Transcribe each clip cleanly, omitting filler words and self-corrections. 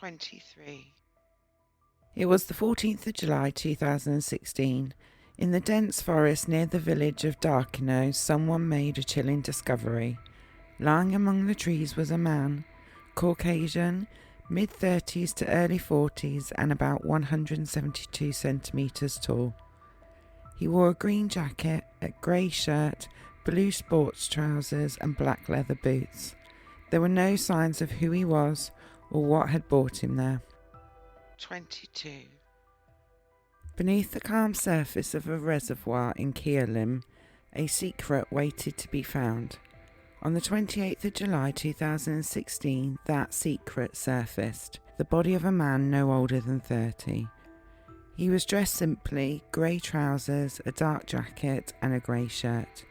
23. It was the 14th of July 2016. In the dense forest near the village of Darkino, someone made a chilling discovery. Lying among the trees was a man, Caucasian, mid-30s to early 40s and about 172 centimetres tall. He wore a green jacket, a grey shirt, blue sports trousers and black leather boots. There were no signs of who he was or what had brought him there. 22. Beneath the calm surface of a reservoir in Kialim, a secret waited to be found. On the 28th of July 2016, that secret surfaced. The body of a man no older than 30. He was dressed simply, grey trousers, a dark jacket and a grey shirt.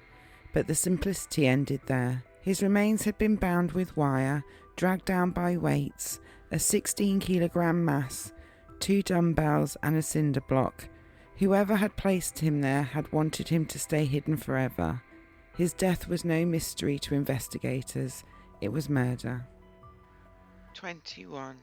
But the simplicity ended there. His remains had been bound with wire, dragged down by weights, a 16-kilogram mass, 2 dumbbells and a cinder block. Whoever had placed him there had wanted him to stay hidden forever. His death was no mystery to investigators. It was murder. 21.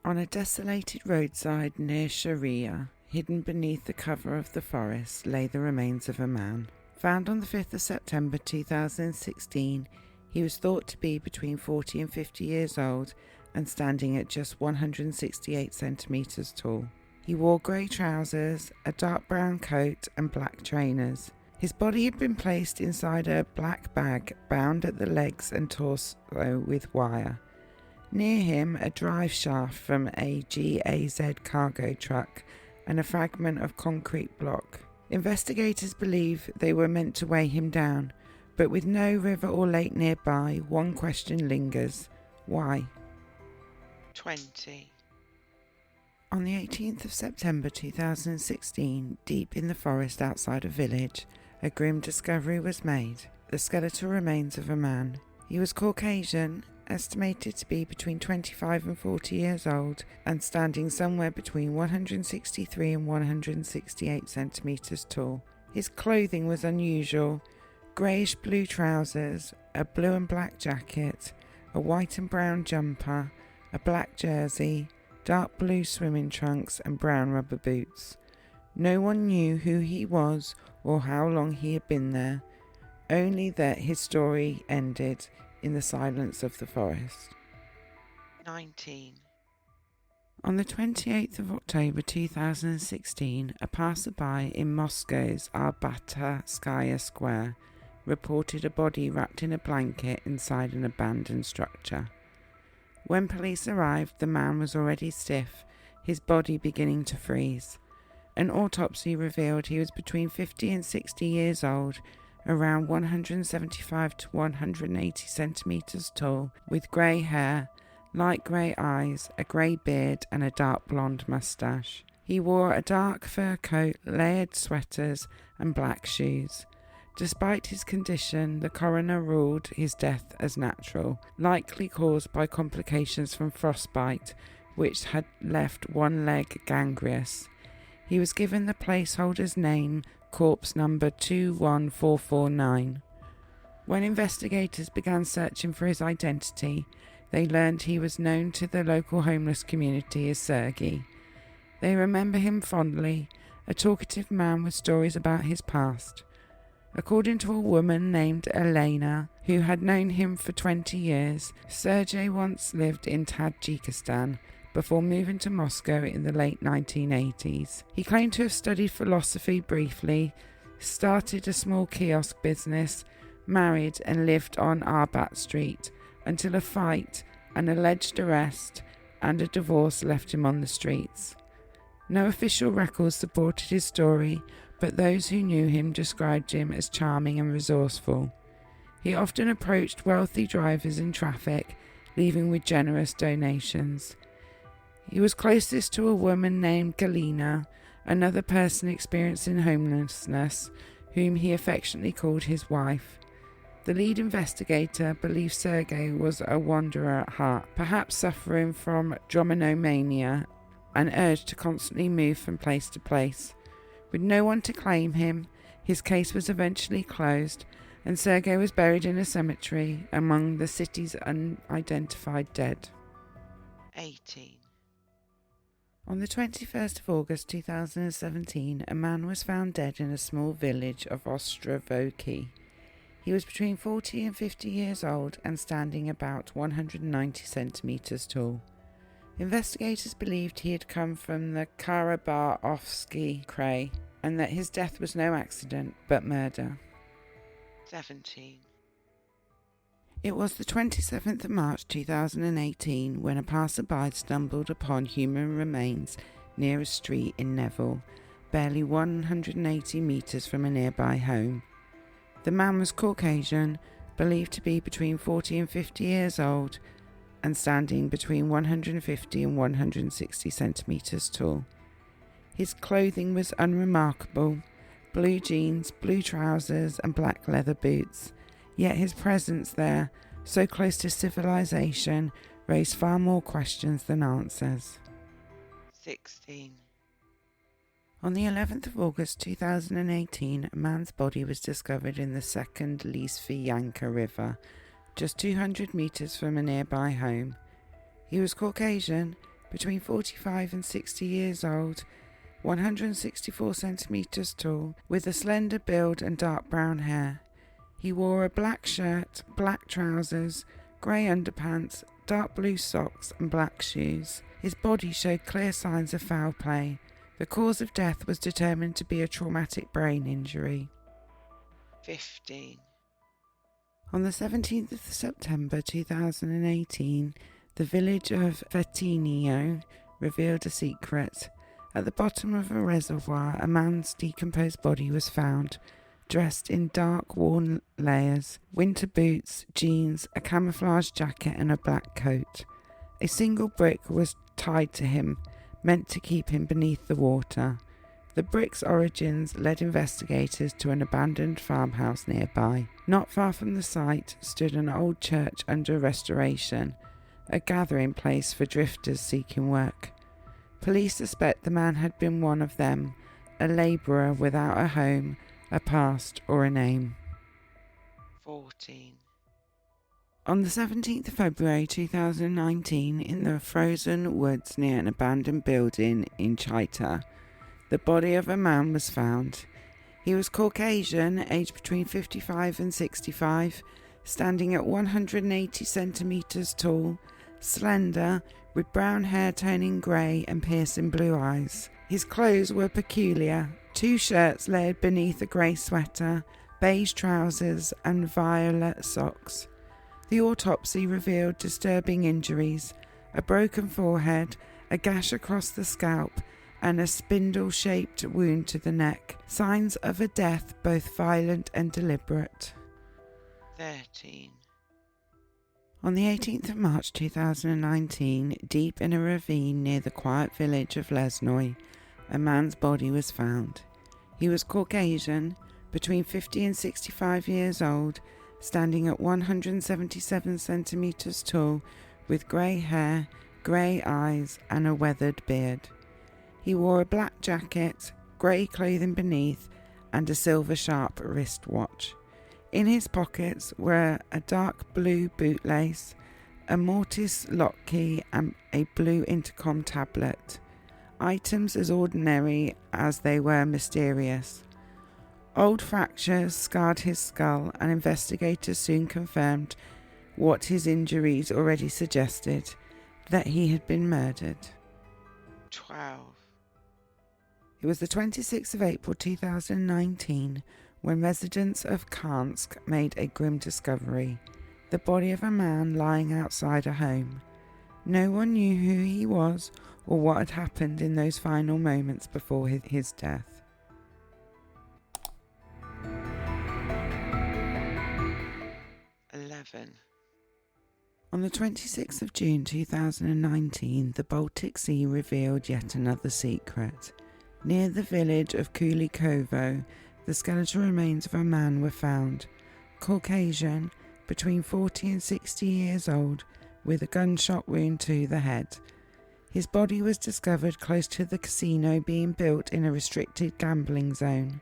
On a desolated roadside near Sharya, hidden beneath the cover of the forest, lay the remains of a man. Found on the 5th of September 2016, he was thought to be between 40 and 50 years old and standing at just 168 centimetres tall. He wore grey trousers, a dark brown coat and black trainers. His body had been placed inside a black bag bound at the legs and torso with wire. Near him, a drive shaft from a GAZ cargo truck and a fragment of concrete block. Investigators believe they were meant to weigh him down, but with no river or lake nearby, one question lingers. Why? 20. On the 18th of September 2016, deep in the forest outside a village, a grim discovery was made. The skeletal remains of a man. He was Caucasian, estimated to be between 25 and 40 years old, and standing somewhere between 163 and 168 centimetres tall. His clothing was unusual: greyish blue trousers, a blue and black jacket, a white and brown jumper, a black jersey, dark blue swimming trunks and brown rubber boots. No one knew who he was or how long he had been there, only that his story ended in the silence of the forest. 19. On the 28th of October 2016, a passerby in Moscow's Arbatskaya Square reported a body wrapped in a blanket inside an abandoned structure. When police arrived, the man was already stiff, his body beginning to freeze. An autopsy revealed he was between 50 and 60 years old, around 175 to 180 centimetres tall, with grey hair, light grey eyes, a grey beard and a dark blonde moustache. He wore a dark fur coat, layered sweaters and black shoes. Despite his condition, the coroner ruled his death as natural, likely caused by complications from frostbite, which had left one leg gangrenous. He was given the placeholder's name, corpse number 21449. When investigators began searching for his identity, they learned he was known to the local homeless community as Sergei. They remember him fondly, a talkative man with stories about his past. According to a woman named Elena, who had known him for 20 years, Sergei once lived in Tajikistan before moving to Moscow in the late 1980s. He claimed to have studied philosophy briefly, started a small kiosk business, married and lived on Arbat Street until a fight, an alleged arrest and a divorce left him on the streets. No official records supported his story, but those who knew him described him as charming and resourceful. He often approached wealthy drivers in traffic, leaving with generous donations. He was closest to a woman named Galina, another person experiencing homelessness, whom he affectionately called his wife. The lead investigator believed Sergei was a wanderer at heart, perhaps suffering from drominomania, an urge to constantly move from place to place. With no one to claim him, his case was eventually closed, and Sergei was buried in a cemetery among the city's unidentified dead. 18. On the 21st of August 2017, a man was found dead in a small village of Ostrovki. He was between 40 and 50 years old and standing about 190 centimetres tall. Investigators believed he had come from the Karabarovsky Krai and that his death was no accident but murder. 17. It was the 27th of March 2018 when a passerby stumbled upon human remains near a street in Nevel, barely 180 metres from a nearby home. The man was Caucasian, believed to be between 40 and 50 years old, and standing between 150 and 160 centimetres tall. His clothing was unremarkable: blue jeans, blue trousers and black leather boots. Yet his presence there, so close to civilization, raised far more questions than answers. 16. On the 11th of August 2018, a man's body was discovered in the second Lesvianka River, just 200 metres from a nearby home. He was Caucasian, between 45 and 60 years old, 164 centimetres tall, with a slender build and dark brown hair. He wore a black shirt, black trousers, grey underpants, dark blue socks and black shoes. His body showed clear signs of foul play. The cause of death was determined to be a traumatic brain injury. 15. On the 17th of September 2018, the village of Fetinino revealed a secret. At the bottom of a reservoir, a man's decomposed body was found, dressed in dark worn layers, winter boots, jeans, a camouflage jacket and a black coat. A single brick was tied to him, meant to keep him beneath the water. The brick's origins led investigators to an abandoned farmhouse nearby. Not far from the site stood an old church under restoration, a gathering place for drifters seeking work. Police suspect the man had been one of them, a labourer without a home, a past or a name. 14. On the 17th of February 2019, in the frozen woods near an abandoned building in Chita, the body of a man was found. He was Caucasian, aged between 55 and 65, standing at 180 centimetres tall, slender, with brown hair turning grey and piercing blue eyes. His clothes were peculiar: 2 shirts layered beneath a grey sweater, beige trousers and violet socks. The autopsy revealed disturbing injuries: a broken forehead, a gash across the scalp, and a spindle-shaped wound to the neck, signs of a death both violent and deliberate. 13. On the 18th of March 2019, deep in a ravine near the quiet village of Lesnoy, a man's body was found. He was Caucasian, between 50 and 65 years old, standing at 177 centimetres tall, with grey hair, grey eyes and a weathered beard. He wore a black jacket, grey clothing beneath, and a silver sharp wristwatch. In his pockets were a dark blue bootlace, a mortise lock key and a blue intercom tablet. Items as ordinary as they were mysterious. Old fractures scarred his skull, and investigators soon confirmed what his injuries already suggested, that he had been murdered. 12. It was the 26th of April 2019 when residents of Kansk made a grim discovery: the body of a man lying outside a home. No one knew who he was or what had happened in those final moments before his death. On the 26th of June 2019, the Baltic Sea revealed yet another secret. Near the village of Kulikovo, the skeletal remains of a man were found. Caucasian, between 40 and 60 years old, with a gunshot wound to the head. His body was discovered close to the casino being built in a restricted gambling zone.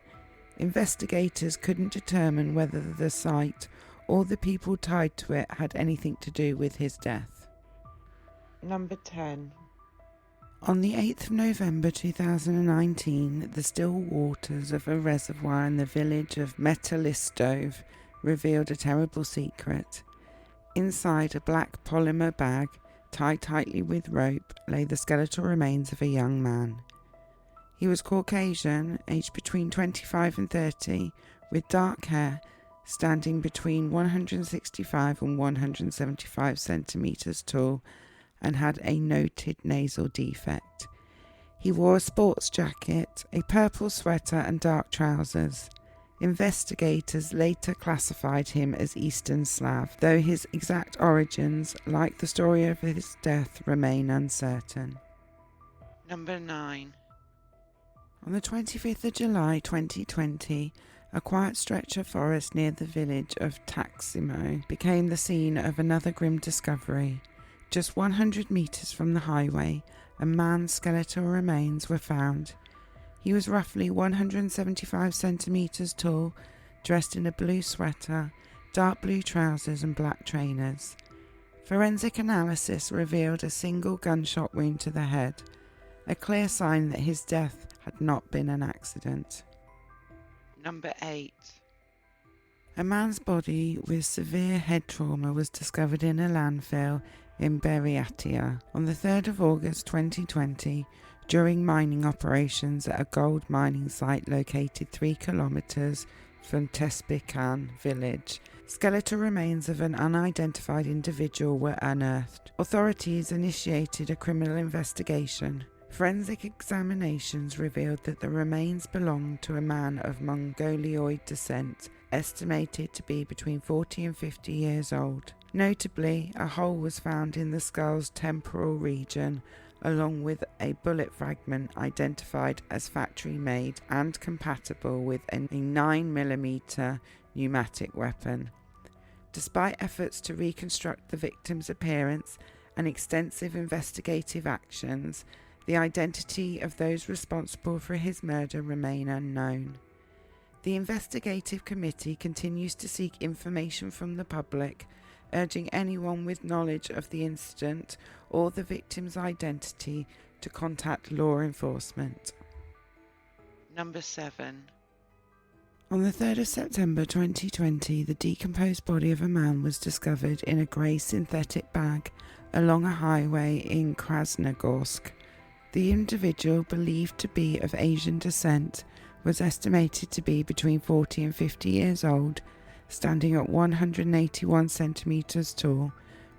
Investigators couldn't determine whether the site or the people tied to it had anything to do with his death. Number 10. On the 8th of November 2019, the still waters of a reservoir in the village of Metallistov revealed a terrible secret. Inside a black polymer bag, tied tightly with rope, lay the skeletal remains of a young man. He was Caucasian, aged between 25 and 30, with dark hair, standing between 165 and 175 centimetres tall, and had a noted nasal defect. He wore a sports jacket, a purple sweater and dark trousers. Investigators later classified him as Eastern Slav, though his exact origins, like the story of his death, remain uncertain. Number 9. On the 25th of July 2020, a quiet stretch of forest near the village of Taksimo became the scene of another grim discovery. Just 100 metres from the highway, a man's skeletal remains were found. He was roughly 175 centimetres tall, dressed in a blue sweater, dark blue trousers and black trainers. Forensic analysis revealed a single gunshot wound to the head, a clear sign that his death had not been an accident. Number 8. A man's body with severe head trauma was discovered in a landfill in Buryatia on the 3rd of August 2020 during mining operations at a gold mining site located 3 kilometres from Tsipikan village. Skeletal remains of an unidentified individual were unearthed. Authorities initiated a criminal investigation. Forensic examinations revealed that the remains belonged to a man of Mongoloid descent, estimated to be between 40 and 50 years old. Notably, a hole was found in the skull's temporal region, along with a bullet fragment identified as factory-made and compatible with a 9mm pneumatic weapon. Despite efforts to reconstruct the victim's appearance and extensive investigative actions, the identity of those responsible for his murder remain unknown. The investigative committee continues to seek information from the public, urging anyone with knowledge of the incident or the victim's identity to contact law enforcement. Number 7. On the 3rd of September 2020, the decomposed body of a man was discovered in a grey synthetic bag along a highway in Krasnogorsk. The individual, believed to be of Asian descent, was estimated to be between 40 and 50 years old, standing at 181 centimetres tall,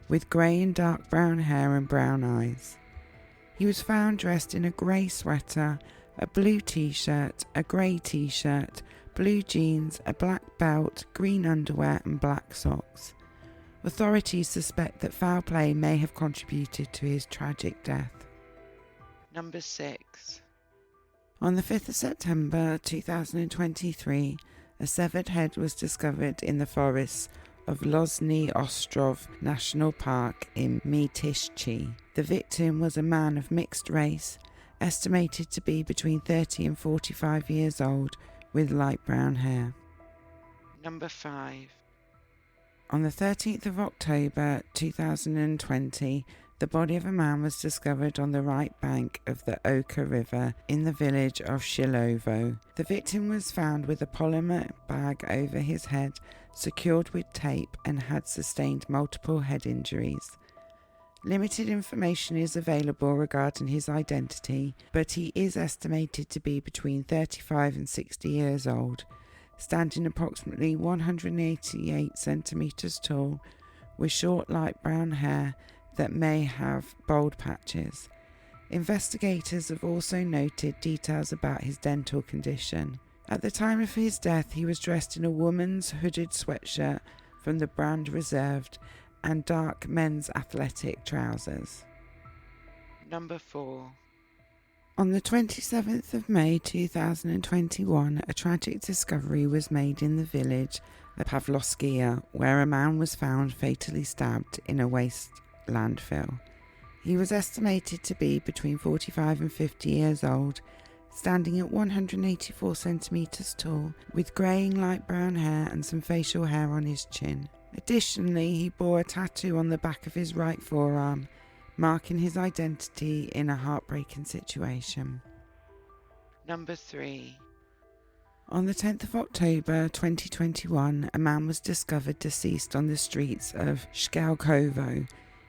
with grey and dark brown hair and brown eyes. He was found dressed in a grey sweater, a blue t-shirt, a grey t-shirt, blue jeans, a black belt, green underwear and black socks. Authorities suspect that foul play may have contributed to his tragic death. Number 6. On the 5th of September 2023, a severed head was discovered in the forests of Lesnoy Ostrov National Park in Metallistov. The victim was a man of mixed race, estimated to be between 30 and 45 years old, with light brown hair. Number 5. On the 13th of October 2020, the body of a man was discovered on the right bank of the Oka River in the village of Shilovo. The victim was found with a polymer bag over his head, secured with tape, and had sustained multiple head injuries. Limited information is available regarding his identity, but he is estimated to be between 35 and 60 years old, standing approximately 188 centimetres tall, with short light brown hair that may have bald patches. Investigators have also noted details about his dental condition. At the time of his death, he was dressed in a woman's hooded sweatshirt from the brand Reserved and dark men's athletic trousers. Number 4. On the 27th of May 2021, a tragic discovery was made in the village of Pavlovskia, where a man was found fatally stabbed in a waste landfill. He was estimated to be between 45 and 50 years old, standing at 184 centimetres tall, with greying light brown hair and some facial hair on his chin. Additionally, he bore a tattoo on the back of his right forearm, marking his identity in a heartbreaking situation. Number 3. On the 10th of October 2021, a man was discovered deceased on the streets of Shilovo.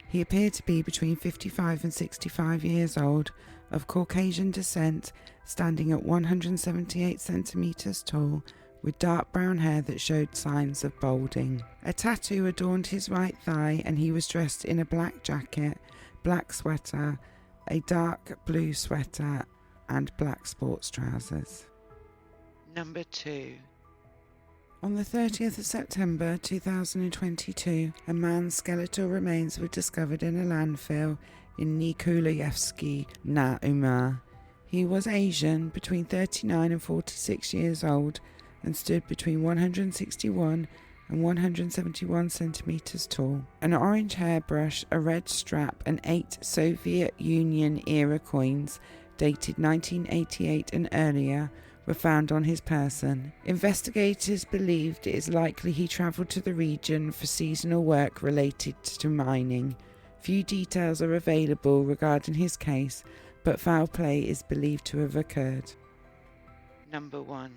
He appeared to be between 55 and 65 years old, of Caucasian descent, standing at 178 centimeters tall, with dark brown hair that showed signs of balding. A tattoo adorned his right thigh, and he was dressed in a black jacket, black sweater, a dark blue sweater, and black sports trousers. Number 2. On the 30th of September 2022, a man's skeletal remains were discovered in a landfill in Nikolaevsky na Amur. He was Asian, between 39 and 46 years old, and stood between 161 and 171 centimeters tall. An orange hairbrush, a red strap, and 8 Soviet Union-era coins, dated 1988 and earlier, were found on his person. Investigators believed it is likely he travelled to the region for seasonal work related to mining. Few details are available regarding his case, but foul play is believed to have occurred. Number 1.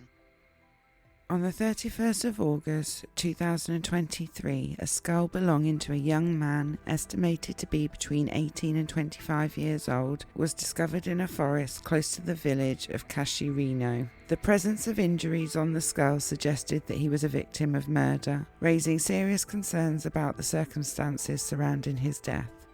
On the 31st of August 2023, a skull belonging to a young man, estimated to be between 18 and 25 years old, was discovered in a forest close to the village of Fetinino. The presence of injuries on the skull suggested that he was a victim of murder, raising serious concerns about the circumstances surrounding his death.